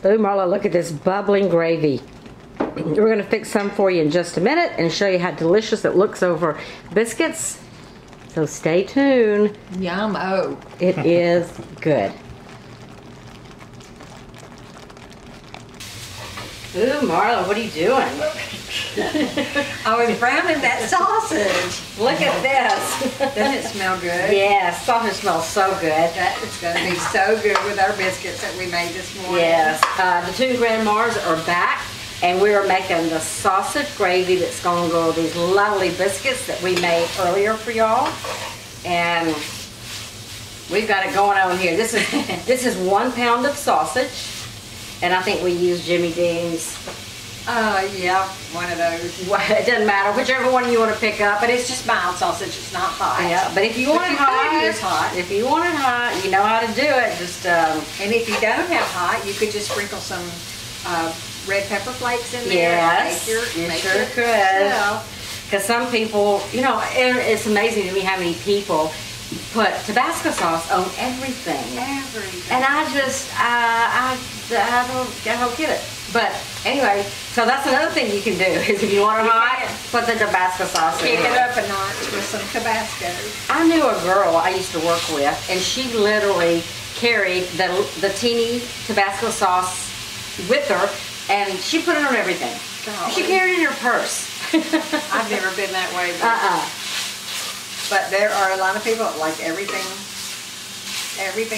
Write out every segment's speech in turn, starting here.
Oh, Marla, look at this bubbling gravy. We're going to fix some for you in just a minute and show you how delicious it looks over biscuits. So stay tuned. Yum-o. It is good. Ooh, Marla, what are you doing? I was browning that sausage. Look at this. Doesn't it smell good? Yes, sausage smells so good. That is going to be so good with our biscuits that we made this morning. Yes, the two grandmas are back, and we are making the sausage gravy that's going to go with these lovely biscuits that we made earlier for y'all. And we've got it going on here. This is 1 pound of sausage, and I think we use Jimmy Dean's. Yeah, one of those. Well, it doesn't matter, whichever one you want to pick up. But it's just mild sausage, it's not hot. Yeah, but if you want it hot, it's hot. If you want it hot, you know how to do it. Just and if you don't have hot, you could just sprinkle some red pepper flakes in there. Yes, you sure could. Because some people, you know, it's amazing to me how many people put Tabasco sauce on everything. And I just, I don't get it. But anyway, so that's another thing you can do is if you want it hot, put the Tabasco sauce in. Kick it up a notch with some Tabasco. I knew a girl I used to work with, and she literally carried the teeny Tabasco sauce with her, and she put it on everything. Golly. She carried it in her purse. I've never been that way. But there are a lot of people that like everything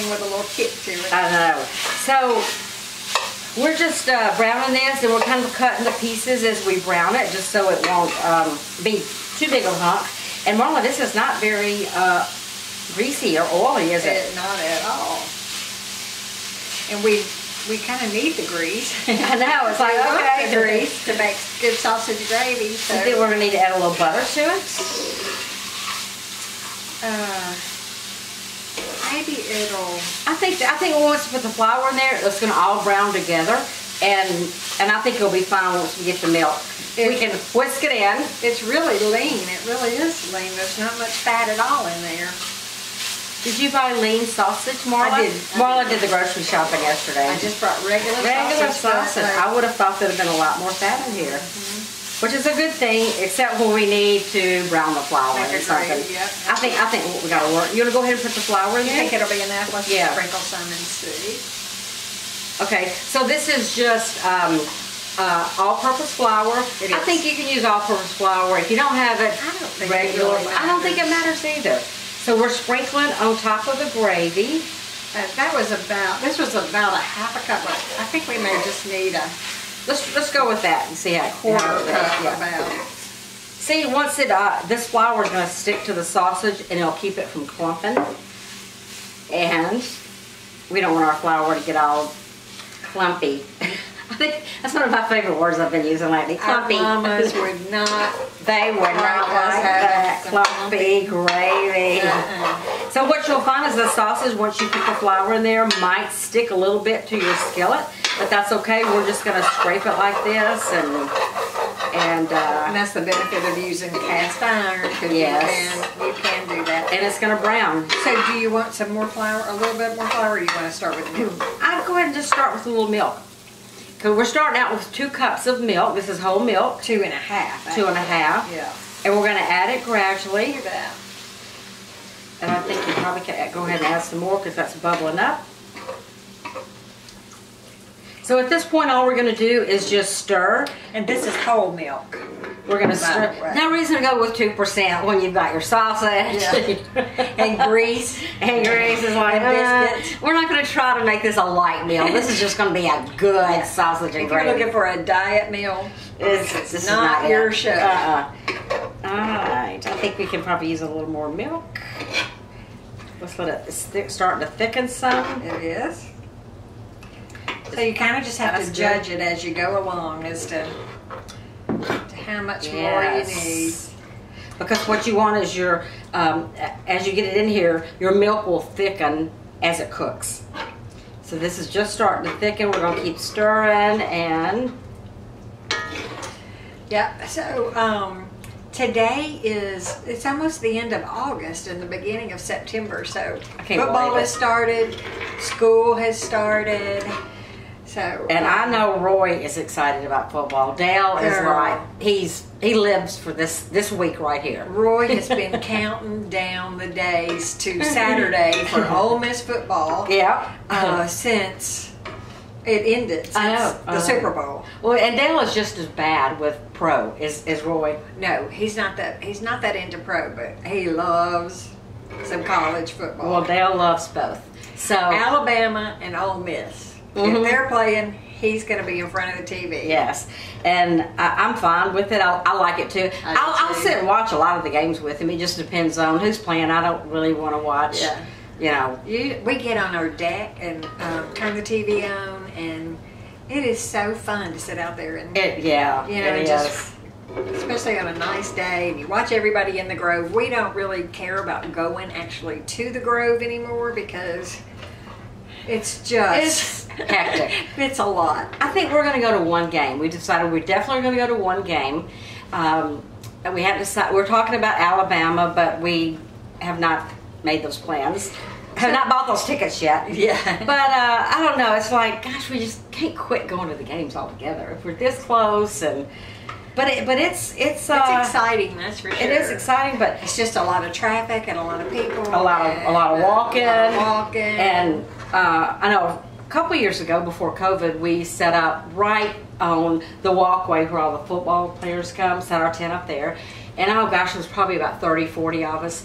with a little kick to it. I know. So we're just browning this, and we're kind of cutting the pieces as we brown it, just so it won't be too big of a hunk. And Marla, this is not very greasy or oily, is it? Not at all. And we kind of need the grease. I know, it's like, okay, the grease to make good sausage gravy. So I think we're going to need to add a little butter to it. Maybe it'll. I think once we put the flour in there, it's going to all brown together, and I think it'll be fine once we get the milk. We can whisk it in. It's really lean. It really is lean. There's not much fat at all in there. Did you buy lean sausage, Marla? I did. Marla did the grocery shopping yesterday. I just brought regular sausage. I would have thought there'd have been a lot more fat in here. Which is a good thing, except when we need to brown the flour or something. Yep. I think we got to work. You want to go ahead and put the flour in there? You think it'll be enough? Let's sprinkle some and see. Okay, so this is just all-purpose flour. I think you can use all-purpose flour. If you don't have it, regular. I don't think it matters either. So we're sprinkling on top of the gravy. This was about a half a cup. I think we may just need a. Let's go with that and see how quarter cup about. See, once this flour is going to stick to the sausage and it'll keep it from clumping. And we don't want our flour to get all clumpy. I think that's one of my favorite words I've been using lately. Clumpy. Our mamas would not. They would not like that clumpy gravy. So what you'll find is the sausage, once you put the flour in there, might stick a little bit to your skillet, but that's okay. We're just going to scrape it like this, and that's the benefit of using cast iron. Yes, you can do that, and it's going to brown. So, do you want some more flour, a little bit more flour, or do you want to start with milk? I'd go ahead and just start with a little milk. Because we're starting out with 2 cups of milk. This is whole milk. 2 1/2. 2 1/2. Yeah. And we're going to add it gradually. Do that. And I think you probably can go ahead and add some more because that's bubbling up. So at this point, all we're going to do is just stir. And this is whole milk. We're going to stir. Right. No reason to go with 2% when you've got your sausage and grease. And grease is like, biscuits. We're not going to try to make this a light meal. This is just going to be a good sausage and gravy. If you're looking for a diet meal, this is not your show. Alright, I think we can probably use a little more milk. Let's let it start to thicken some. It is. So you kind of just have to judge it as you go along as to how much more you need. Because what you want is your, as you get it in here, your milk will thicken as it cooks. So this is just starting to thicken. We're going to keep stirring and... Yeah, so today it's almost the end of August and the beginning of September. So football has started, school has started. So, and I know Roy is excited about football. Dale is like, he lives for this week right here. Roy has been counting down the days to Saturday for Ole Miss football. Yeah. Since it ended, since the Super Bowl. Well, and Dale is just as bad with pro as Roy. No, he's not that into pro, but he loves some college football. Well, Dale loves both. So Alabama and Ole Miss. If they're playing, he's going to be in front of the TV. Yes, and I'm fine with it. I like it too. I'll sit and watch a lot of the games with him. It just depends on who's playing. I don't really want to watch. Yeah. You know. We get on our deck and turn the TV on, and it is so fun to sit out there and it just, especially on a nice day, and you watch everybody in the Grove. We don't really care about going actually to the Grove anymore because it's hectic. It's a lot. I think we're going to go to one game. We decided we're definitely going to go to one game. We haven't decided. We're talking about Alabama, but we have not made those plans. Have not bought those tickets yet. Yeah. But I don't know. It's like, gosh, we just can't quit going to the games altogether. If we're this close, but it's exciting. That's for sure. It is exciting, but it's just a lot of traffic and a lot of people. A lot of walking. And I know a couple years ago, before COVID, we set up right on the walkway where all the football players come, set our tent up there. And oh gosh, there was probably about 30, 40 of us.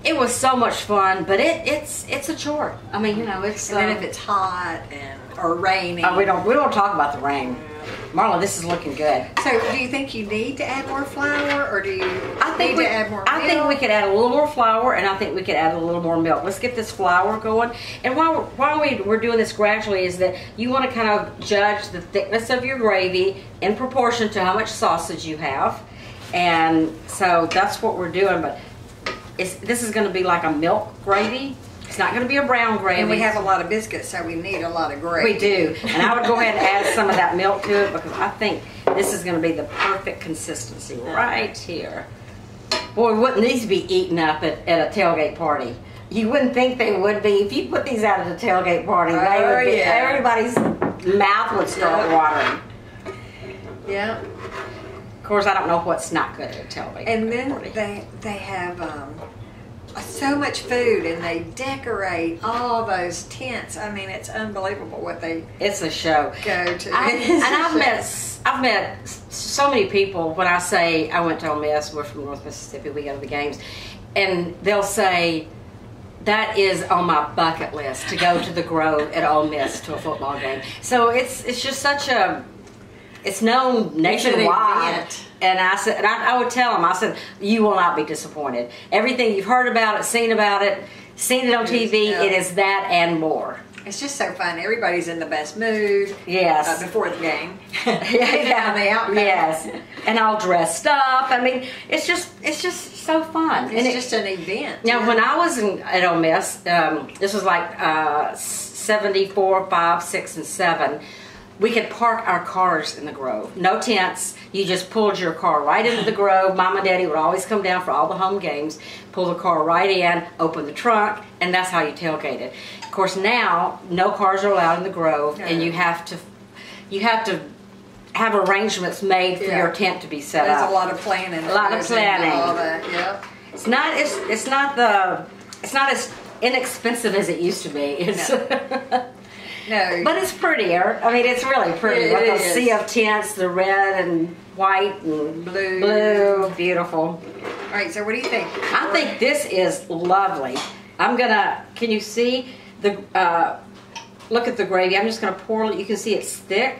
It was so much fun, but it's a chore. I mean, it's. And then if it's hot or raining. We don't talk about the rain. Marla, this is looking good. So, do you think you need to add more flour, or do you need to add more milk? I think we could add a little more flour, and I think we could add a little more milk. Let's get this flour going. And while we're doing this gradually, is that you want to kind of judge the thickness of your gravy in proportion to how much sausage you have. And so that's what we're doing. But this is going to be like a milk gravy. It's not going to be a brown gravy. And we have a lot of biscuits, so we need a lot of gravy. We do. And I would go ahead and add some of that milk to it because I think this is going to be the perfect consistency right here. Boy, wouldn't these be eaten up at a tailgate party? You wouldn't think they would be. If you put these out at a tailgate party, they would be. Everybody's mouth would start watering. Yeah. Of course, I don't know what's not good at a tailgate party. And then they have so much food, and they decorate all those tents. I mean, it's unbelievable what they. It's a show. Go to. I've met so many people. When I say I went to Ole Miss, we're from North Mississippi, we go to the games, and they'll say that is on my bucket list to go to the Grove at Ole Miss to a football game. So it's just such a. It's known nationwide. And I said, and I would tell them, I said, you will not be disappointed. Everything you've heard about it, seen it on TV, it is that and more. It's just so fun. Everybody's in the best mood. Yes. Before the game. Yes. And all dressed up. I mean, it's just so fun. It's just an event. Now, when I was at Ole Miss, this was like 74, 5, 6, and 7. We could park our cars in the Grove. No tents. You just pulled your car right into the Grove. Mom and Daddy would always come down for all the home games, pull the car right in, open the trunk, and that's how you tailgated. Of course, now no cars are allowed in the Grove, and you have to have arrangements made for your tent to be set up. There's a lot of planning. A lot of planning. All that. Yep. It's not as inexpensive as it used to be. No. But it's prettier. I mean, it's really pretty. With a sea of tints, the red and white and blue. Beautiful. All right, so what do you think? I think this is lovely. Can you see look at the gravy. I'm just gonna pour it. You can see it's thick.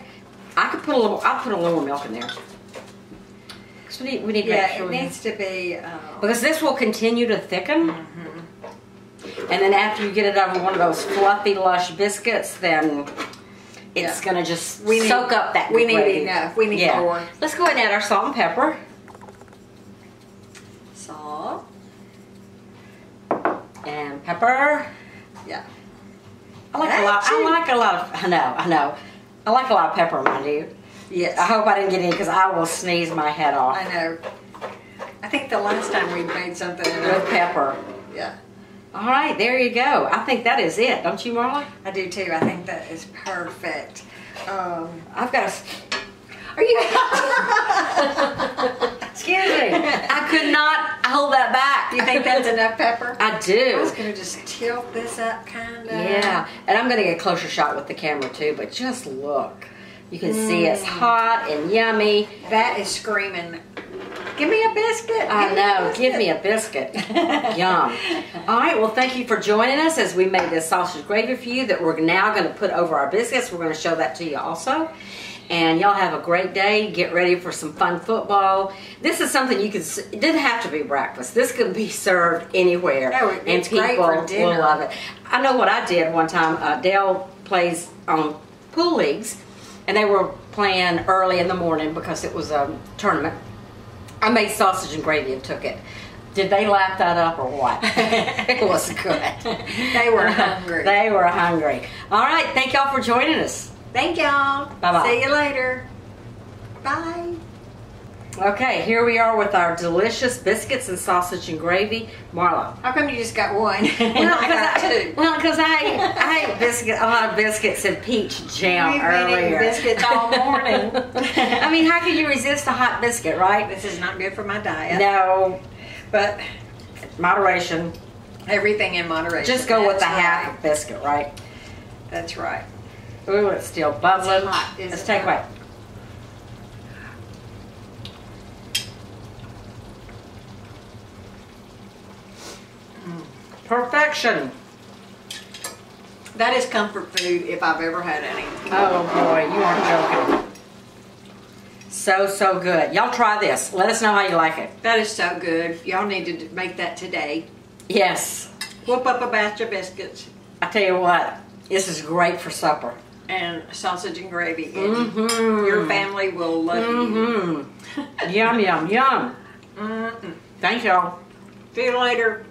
I'll put a little more milk in there. So we need to make sure. It needs to be. Because this will continue to thicken. And then after you get it over one of those fluffy, lush biscuits, then it's going to just soak up that We gravy. need enough. We need more. Let's go ahead and add our salt and pepper. Salt. And pepper. Yeah. I like a lot of pepper, mind you. Yes. I hope I didn't get any because I will sneeze my head off. I know. I think the last time we made something with pepper. Yeah. All right, there you go. I think that is it. Don't you, Marla? I do too. I think that is perfect. I've got a... Are you? Excuse me. I could not hold that back. You think that's enough pepper? I do. I was going to just tilt this up kind of. Yeah, and I'm going to get a closer shot with the camera too, but just look. You can see it's hot and yummy. That is screaming. Give me a biscuit. I know. Give me a biscuit. Yum. All right. Well, thank you for joining us as we made this sausage gravy for you that we're now going to put over our biscuits. We're going to show that to you also. And y'all have a great day. Get ready for some fun football. This is something you can. It didn't have to be breakfast. This could be served anywhere, it's and people great for dinner. will love it. I know what I did one time. Dale plays on pool leagues, and they were playing early in the morning because it was a tournament. I made sausage and gravy and took it. Did they lap that up or what? It was good. They were hungry. They were hungry. All right. Thank y'all for joining us. Thank y'all. Bye-bye. See you later. Bye. Okay, here we are with our delicious biscuits and sausage and gravy. Marla. How come you just got one? Well, I got two. Well, because I ate a lot of biscuits and peach jam We've been earlier. eating biscuits all morning. I mean, how can you resist a hot biscuit, right? This is not good for my diet. No, But moderation. everything in moderation. Just go with the That's half right. of biscuit, right? That's right. Ooh, it's still bubbling. It's hot, isn't Let's take a it? bite. Perfection. That is comfort food if I've ever had any. Oh boy, you aren't joking. So good. Y'all try this. Let us know how you like it. That is so good. Y'all need to make that today. Yes. Whoop up a batch of biscuits I tell you what, this is great for supper. and sausage and gravy. And your family will love you. Yum, yum, yum. Thank y'all. See you later.